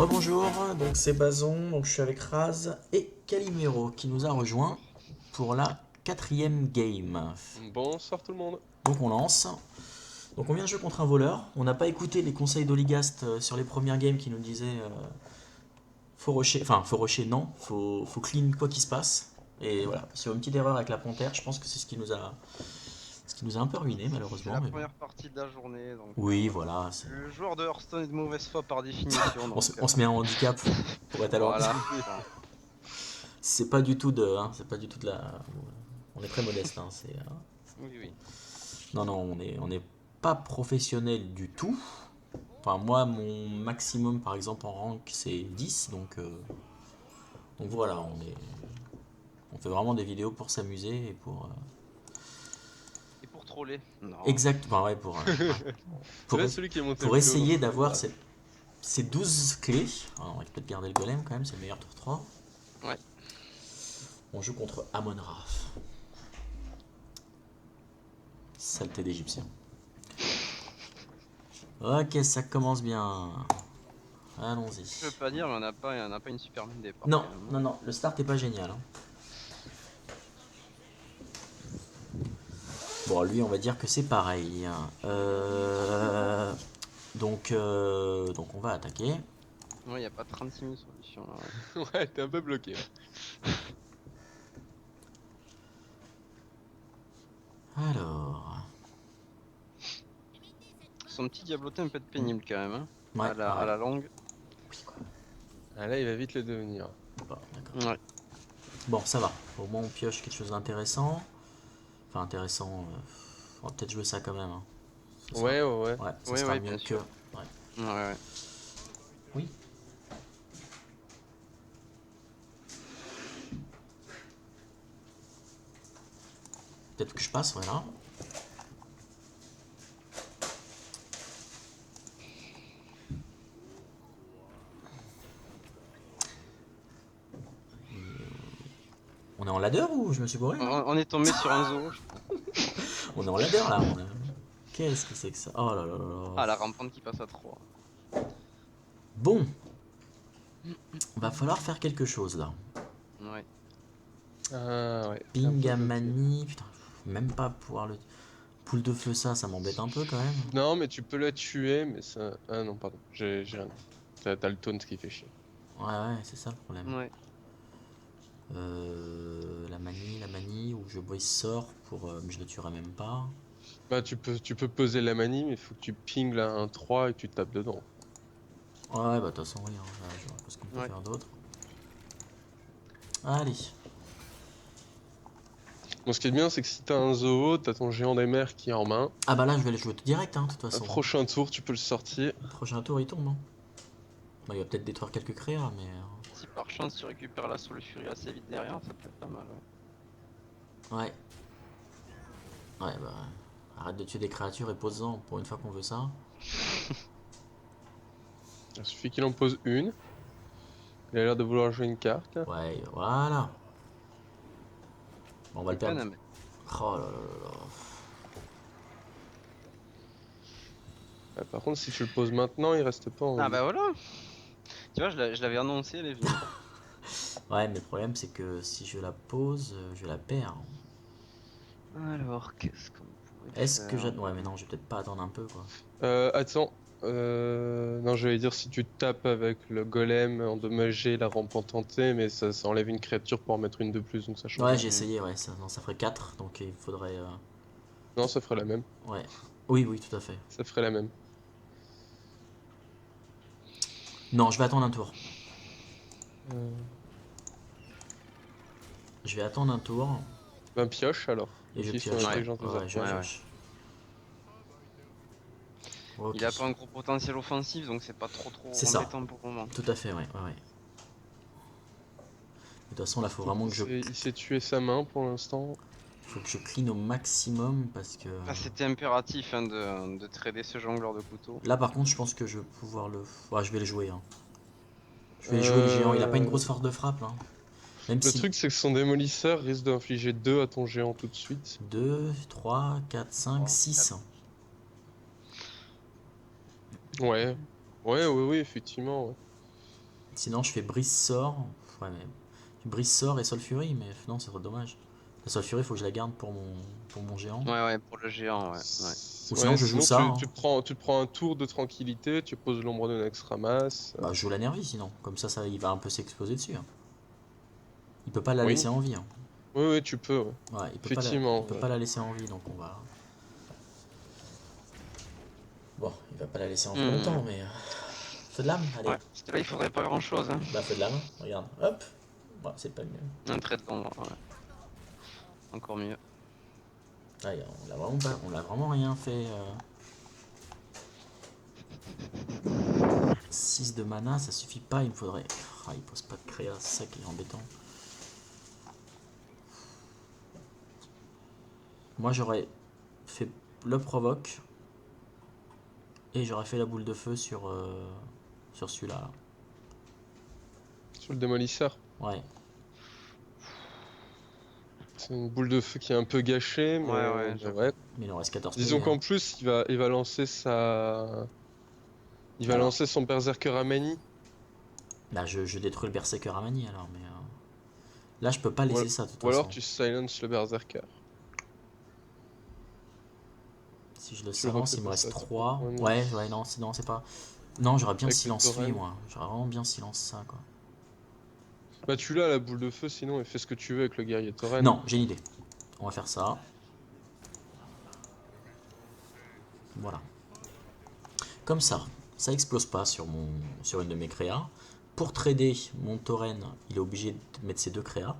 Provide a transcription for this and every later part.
Rebonjour, donc c'est Bazon, donc je suis avec Raz et Calimero qui nous a rejoint pour la quatrième game. Bonsoir tout le monde. Donc on lance. Donc on vient de jouer contre un voleur. On n'a pas écouté les conseils d'Oligast sur les premières games qui nous disaient faut rusher, enfin faut rusher non, faut clean quoi qu'il se passe. Et voilà, sur une petite erreur avec la panthère, je pense que c'est ce qui nous a un peu ruiné C'est malheureusement, la mais bon. première partie de la journée, donc Oui, voilà, le joueur de Hearthstone est de mauvaise foi par définition, on, donc se, on se met en handicap pour être à l'ordre. voilà. Bon. C'est pas du tout de, c'est pas du tout de la. On est très modeste, Oui, oui. Non, non, on n'est pas professionnel du tout. Enfin, moi, mon maximum, par exemple, en rank, c'est 10, donc voilà, on fait vraiment des vidéos pour s'amuser et pour. Et pour troller? Non. Exact, enfin, ouais, pour, Ouais, celui qui est monté le pour plus haut dans essayer cette d'avoir base. ces 12 clés. Alors, on va peut-être garder le golem quand même, c'est le meilleur tour 3. Ouais. On joue contre Amon-Ra. Saleté d'Égyptien. Ok, ça commence bien. Allons-y. Je veux pas dire, mais on n'a pas une super main de départ Non, quand même, non, hein. non, le start est pas génial, hein. Bon, lui, on va dire que c'est pareil, hein. Donc on va attaquer. Ouais, y a pas 36 000 solutions là. Ouais, t'es un peu bloqué là. Alors, Son petit diablotin peut être pénible quand même, hein. ouais, À ouais. la longue. Oui, quoi. Ah là, il va vite le devenir. Bon, d'accord. Ouais. Bon, ça va. Au moins, on pioche quelque chose d'intéressant. Enfin, intéressant. On va peut-être jouer ça quand même, hein. Ça sera, Ouais, ouais, ouais. ouais, ça Ouais, sera ouais, mieux bien que. sûr. Ouais. Ouais, ouais. Oui. Peut-être que je passe, voilà. On est en ladder ou je me suis bourré, non? On est tombé sur un zoo, je crois. On est en ladder là. Qu'est-ce que c'est que ça? Oh là là là là. Ah, la rampante qui passe à 3. Bon, va falloir faire quelque chose là. Ouais. Ah ouais, t'es un peu bloqué. Pingamani, putain, même pas pouvoir le. Poule de feu, ça m'embête un peu quand même. Non, mais tu peux la tuer, mais ça. Ah non, pardon, j'ai rien dit. T'as le taunt qui fait chier. Ouais, ouais, c'est ça le problème. Ouais. La manie, où je brise sort pour. Mais je le tuerai même pas. Bah, tu peux poser la manie, mais il faut que tu pings là un 3 et que tu tapes dedans. Ouais, bah de toute façon, oui, hein, là, je vois pas ce qu'on peut Ouais. faire d'autre. Allez. Bon, ce qui est bien, c'est que si t'as un zoo, t'as ton géant des mers qui est en main. Ah bah là, je vais le jouer tout direct, hein, de toute Un façon. prochain tour, tu peux le sortir. Prochain tour, il tombe, hein. Bah, il va peut-être détruire quelques créas, mais. Si par chance tu récupères la Soul Fury assez vite derrière, ça peut être pas mal, ouais. Ouais. Ouais, bah. Arrête de tuer des créatures et pose-en pour une fois qu'on veut ça. Il suffit qu'il en pose une. Il a l'air de vouloir jouer une carte. Ouais, voilà. Bon, on va C'est le peine perdre. à mettre. Oh là là là là. Par contre, si tu le poses maintenant, il reste pas en Ah vie. bah voilà. Tu vois, je l'avais annoncé, elle est venue. Ouais, mais le problème, c'est que si je la pose, je la perds. Alors, qu'est-ce qu'on pourrait Est-ce que faire? Ouais, mais non, je vais peut-être pas attendre un peu, quoi. Attends. Non, j'allais dire si tu tapes avec le golem endommagé, la rampe en tenté, mais ça enlève une créature pour en mettre une de plus, donc ça change Ouais, rien. j'ai Hmm. essayé, ouais, ça, non, ça ferait 4, donc il faudrait. Non, ça ferait la même. Ouais. Oui, oui, tout à fait. Ça ferait la même. Non, je vais attendre un tour. Euh, Je vais attendre un tour Ben pioche alors. et je Utilise ton pioche, ouais. intelligence des Ouais, je Ouais, affaires. ouais. pioche. Ok. Il a pas un gros potentiel offensif, donc c'est pas trop C'est ça. embêtant pour le moment. Tout à fait, ouais, ouais, ouais. De toute façon, là, faut Donc vraiment que je. il s'est tué sa main pour l'instant. Faut que je clean au maximum parce que. Bah, c'était impératif hein, de trader ce jongleur de couteau. Là, par contre, je pense que je vais pouvoir le. Ouais, je vais le jouer, hein. Je vais jouer le géant. Il a pas une Euh, grosse force de frappe, là. Même Le si. truc, c'est que son démolisseur risque d'infliger 2 à ton géant tout de suite. 2, 3, 4, 5, 3, 6. 4. Ouais. Ouais, oui, oui, effectivement. Ouais. Sinon, je fais brise-sort. Ouais, mais. Brise-sort et Solfury, mais non, c'est trop dommage. La Solfury, faut que je la garde pour mon géant. Ouais, pour le géant, ouais. Ou sinon, Ouais, je joue sinon ça. Hein. tu te prends un tour de tranquillité, tu poses l'ombre de Nax ramasse. Bah, je joue la Nervie sinon. Comme ça, il va un peu s'exploser dessus. Hein. Il peut pas la Oui, laisser en vie. Hein. oui, oui, tu peux. Ouais. Ouais, il Effectivement. peut pas la laisser en vie, donc on va. Bon, il va pas la laisser en vie longtemps, mais. Feu de lame, allez. Ouais, parce que là, il faudrait pas grand chose. Hein. Bah, feu de lame, regarde. Hop. Bon, c'est pas mieux. Un trait de l'ombre, ouais. Encore mieux. Ah, on l'a vraiment rien fait. 6 de mana, ça suffit pas, il me faudrait. Ah, il pose pas de créa, c'est ça qui est embêtant. Moi j'aurais fait le provoque et j'aurais fait la boule de feu sur celui-là. Là. Sur le démolisseur. Ouais. C'est une boule de feu qui est un peu gâchée, mais Ouais, mais ouais. Mais il en reste 14 Disons PV, qu'en hein. plus, il va lancer sa. Il va Alors. lancer son berserker Amani. Là je détruis le berserker à Mani alors, mais. Là je peux pas laisser ça de toute Ou alors façon. tu silence le berserker. Si je le Tu le silence, refais il me pas reste ça, 3. ouais, non. Ouais, non, c'est pas. Non, j'aurais bien Avec le silence lui, tauren. moi. J'aurais vraiment bien silence ça, quoi. Bah tu l'as la boule de feu, sinon et fais ce que tu veux avec le guerrier tauren. Non, j'ai une idée. On va faire ça. Voilà. Comme ça explose pas sur une de mes créas. Pour trader mon tauren, il est obligé de mettre ses 2 créas.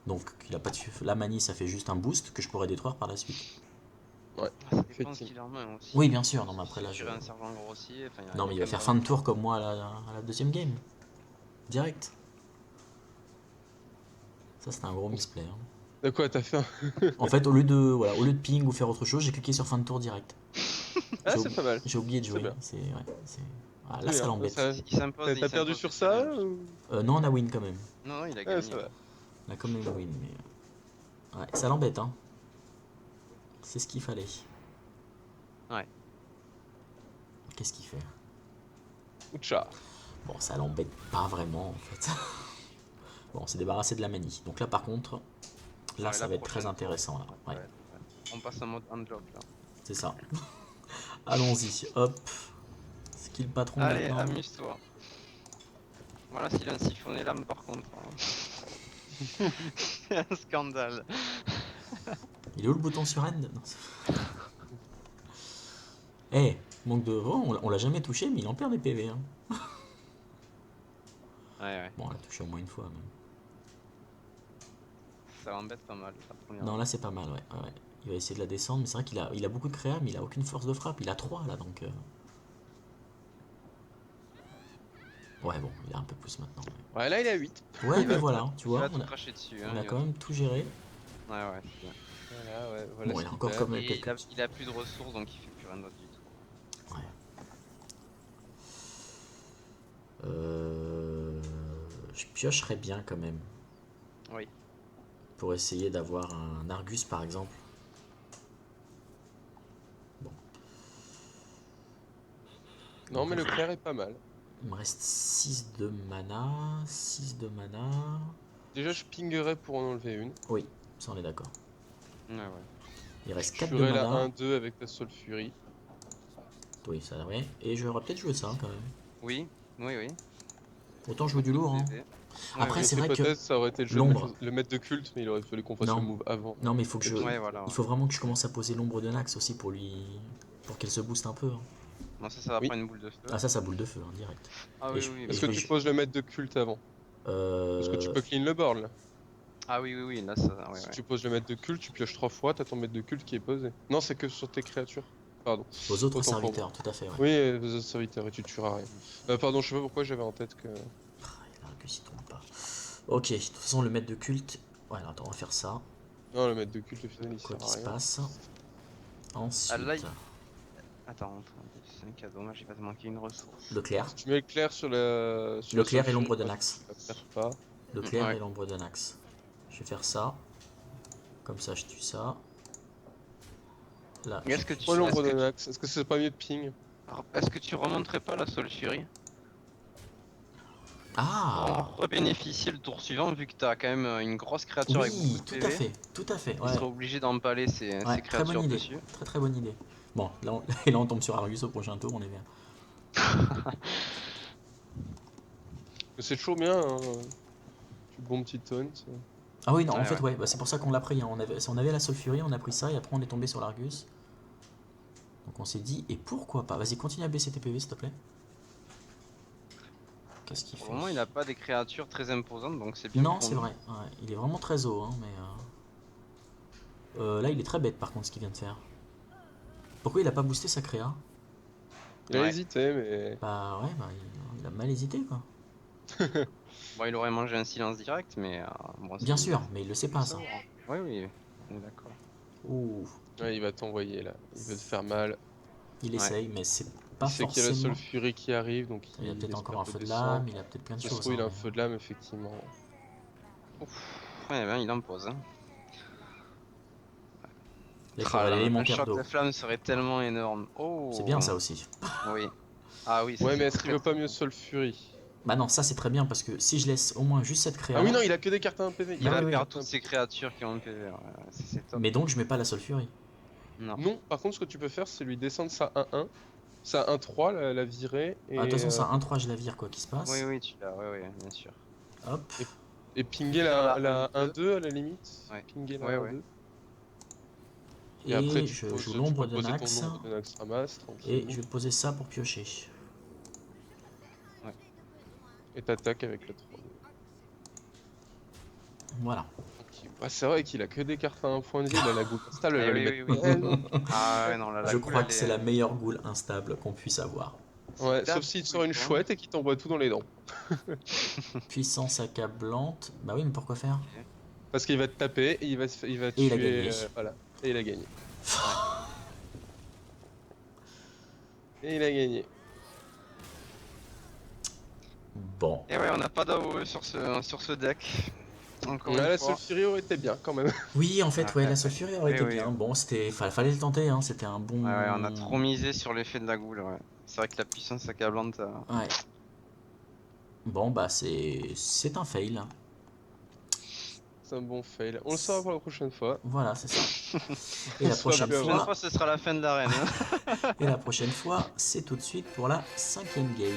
Donc il a pas de... la manie, ça fait juste un boost que je pourrais détruire par la suite. Ouais, Ça dépend ce effectivement. qu'il a en main aussi. Oui, bien sûr. Non, mais après Si là, tu un sergent grossier, enfin, non, mais il va faire fin de tour comme moi à la deuxième game. Direct. Ça, c'était un gros misplay. Hein. De quoi t'as fait un... En fait, au lieu de ping ou faire autre chose, j'ai cliqué sur fin de tour direct. Ah, c'est pas mal. J'ai oublié de C'est jouer. bien. Ah, C'est là, ça bien. l'embête. Il s'impose. T'as perdu sur ça ou... Non, on a win quand même. Non, il a Ah, gagné. ça va. On a quand même win, mais. Ouais, ça l'embête, hein. C'est ce qu'il fallait. Ouais. Qu'est-ce qu'il fait? Oucha. Bon, ça l'embête pas vraiment, en fait. Bon, on s'est débarrassé de la manie. Donc là, par contre, là, Ouais, ça la va être très prochaine. intéressant, là. Ouais, Ouais. On passe en mode unlock là. c'est ça. Allons-y, hop. Skill patron Allez, maintenant. amuse-toi. Voilà, s'il a un siphonné l'âme par contre. Hein. C'est un scandale. Il est où le bouton sur end? Non. Eh, manque de. Oh, on l'a jamais touché, mais il en perd des PV. Hein. Ouais. Bon, on l'a touché au moins une fois, même. Ça l'embête pas mal la première. Non, là, c'est pas mal, ouais. Il va essayer de la descendre, mais c'est vrai qu'il a beaucoup de créa, mais il a aucune force de frappe. Il a 3 là, donc. Ouais, bon, il a un peu plus maintenant. Ouais, là il est à 8. Ouais, mais voilà, tu vois, Il va tout cracher dessus. on Hein, a il quand va- même tout géré. Ouais, c'est bien. Voilà, ouais, voilà Bon, ce il a qu'il encore fait. comme Et quelques. il a plus de ressources donc il fait plus rien d'autre du tout. Ouais. Je piocherais bien quand même. Oui. Pour essayer d'avoir un Argus par exemple. Bon. Non, mais le clair est pas mal. Il me reste 6 de mana. 6 de mana. Déjà, je pingerai pour en enlever une. Oui, ça on est d'accord. Ouais. Il reste Je 4 de tuerai la mana. 1-2 avec la Soul Fury. Oui, ça devrait. Et j'aurais peut-être joué ça quand même. Oui. Autant jouer du lourd. Hein. Après, Je c'est sais vrai que peut-être ça aurait été le jeu de l'ombre. le maître de culte, mais il aurait fallu qu'on fasse Non. le move avant. Non, mais il faut que je. Ouais, voilà. Il faut vraiment que je commence à poser l'ombre de Nax aussi pour lui. Pour qu'elle se booste un peu. Hein. Non, ça va Oui. prendre une boule de feu. Ah, ça boule de feu, hein, direct. Ah Et oui, je- oui. et mais- Est-ce que vais tu ju- poses le maître de culte avant? Parce que tu peux clean le board là. Ah oui, là ça. Ouais, Si tu poses le maître de culte, tu pioches 3 fois, t'as ton maître de culte qui est posé. Non, c'est que sur tes créatures. Pardon. Aux autres Autant pour serviteurs, tout à fait, ouais. Oui, aux autres serviteurs et tu tueras rien. Pardon, je sais pas pourquoi j'avais en tête que. Ah, il a réussi, tombe pas. Ok, de toute façon, le maître de culte. Ouais, alors, attends, on va faire ça. Non, le maître de culte, au final, il Quoi sert qu'il à se rien. passe. Ensuite, Ah, là, Attends, c'est un cadeau, moi j'ai pas manqué une ressource. le clair. Si tu mets le clair sur la. Sur Le la clair et Soul l'ombre Fury, de Nax. tu la perds pas. Le clair Ouais. et l'ombre de Nax. Je vais faire ça. Comme ça, je tue ça. Là. Est-ce que tu Oh, l'ombre de est-ce que Nax, est-ce que c'est pas mieux de ping? est-ce que tu remonterais pas la Soul Fury? Ah Rebénéficier le tour suivant, vu que t'as quand même une grosse créature avec beaucoup oui, de tout PV. à fait, tout à fait. Il Ouais, sera obligé d'empaler ses ouais, très bonne créatures idée. dessus. Très très bonne idée. Bon, là on, et là on tombe sur Argus au prochain tour, on est bien. Mais c'est toujours bien, hein. Du bon petit taunt. Ah oui, non, en Ouais, fait, ouais. ouais, bah, c'est pour ça qu'on l'a pris. Hein. On avait la Sulfury, on a pris ça, et après on est tombé sur l'Argus. Donc on s'est dit, et pourquoi pas? Vas-y, continue à baisser tes PV, s'il te plaît. Qu'est-ce qu'il Pour le fait? moment, il n'a pas des créatures très imposantes, donc c'est bien Non, pour c'est nous. vrai. Ouais, il est vraiment très haut, hein, mais... là, il est très bête, par contre, ce qu'il vient de faire. Pourquoi il a pas boosté sa créa? Il a Ouais. hésité, mais. Bah ouais, bah, il a mal hésité, quoi. Bon, il aurait mangé un silence direct, mais bon, Bien c'est sûr, mais il le sait mieux pas, ça. savoir. Oui, oui, on est d'accord. Ouh, Ouais, il va t'envoyer là. Il veut te faire mal. il Ouais. essaye, mais c'est Il pas sait qu'il y a la forcément... Sulfury qui arrive, donc Il a il peut-être encore espère un te feu de descendre. lame, il a peut-être plein de Ça se choses, trouve, hein, il a un mais... feu de lame, effectivement. Ouf. Ouais, ben, il impose. Hein. Là, il Ah faudrait là, un l'élémentaire choc d'eau. de flamme serait tellement énorme. C'est Oh, bien, ça aussi. oui. Ah oui, ça Ouais, mais c'est est-ce qu'il très veut pas très mieux bon. Sulfury? Bah non, ça c'est très bien, parce que si je laisse au moins juste cette Ah oui, créa-là... non, il a que des cartes à 1 PV. Il Bah Il oui, a va que des oui. perdre cartes à toutes 1 ses PV. créatures qui ont le PV. Ouais, ça, c'est top. Mais donc, je mets pas la Sulfury. Non. Non, par contre, ce que tu peux faire, c'est lui descendre sa 1-1, sa 1-3, la virer, Ah, de toute et, façon, ça 1-3, je la vire, quoi qu'il se Oui, passe. oui, tu l'as. Oui, oui, bien sûr. Hop. et, et Et pinguer faire la la 1-2. 1-2 à la limite. Ouais. Pinguer Ouais, la ouais. 1-2. Et après, Et je joue tu l'ombre peux de poser ton Nax. nombre de Nax Ramas, Et tranquillou. je vais poser ça pour piocher. Ouais. Et t'attaques avec le 3-2. Voilà. Ok. Ouais, c'est vrai qu'il a que des cartes à 1 point de vie. Là, la Goule instable, elle Eh va lui oui, mettre oui, oui. tellement. Ah ouais, non, là, la Je goule, crois elle que est. c'est la meilleure goule instable qu'on puisse avoir. Ouais, C'est sauf date s'il te tout sort le une temps. chouette et qu'il t'envoie tout dans les dents. Puissance accablante. Bah oui, mais pourquoi faire? Ok. Parce qu'il va te taper et il va Et il a tuer. gagné. Voilà. Et il a gagné. Ouais. Et il a gagné. Bon. Et ouais, on n'a pas d'AOE sur ce deck. Encore Ouais, une la fois. Sulfury aurait été bien quand même. Oui, en fait, ouais, la Ouais, Sulfury aurait oui, été oui. bien. Bon, fallait le tenter, hein. C'était un Ouais, ouais, on a bon... trop misé sur l'effet de la goule. Ouais. C'est vrai que la puissance accablante. Ouais. Bon, bah c'est un fail. C'est un bon fail. On le saura pour la prochaine fois. Voilà, c'est ça. Et On la sera La prochaine plus prochaine avant. fois, fois, ce sera la fin de l'arène. Hein. et la prochaine fois, c'est tout de suite pour la 5e game.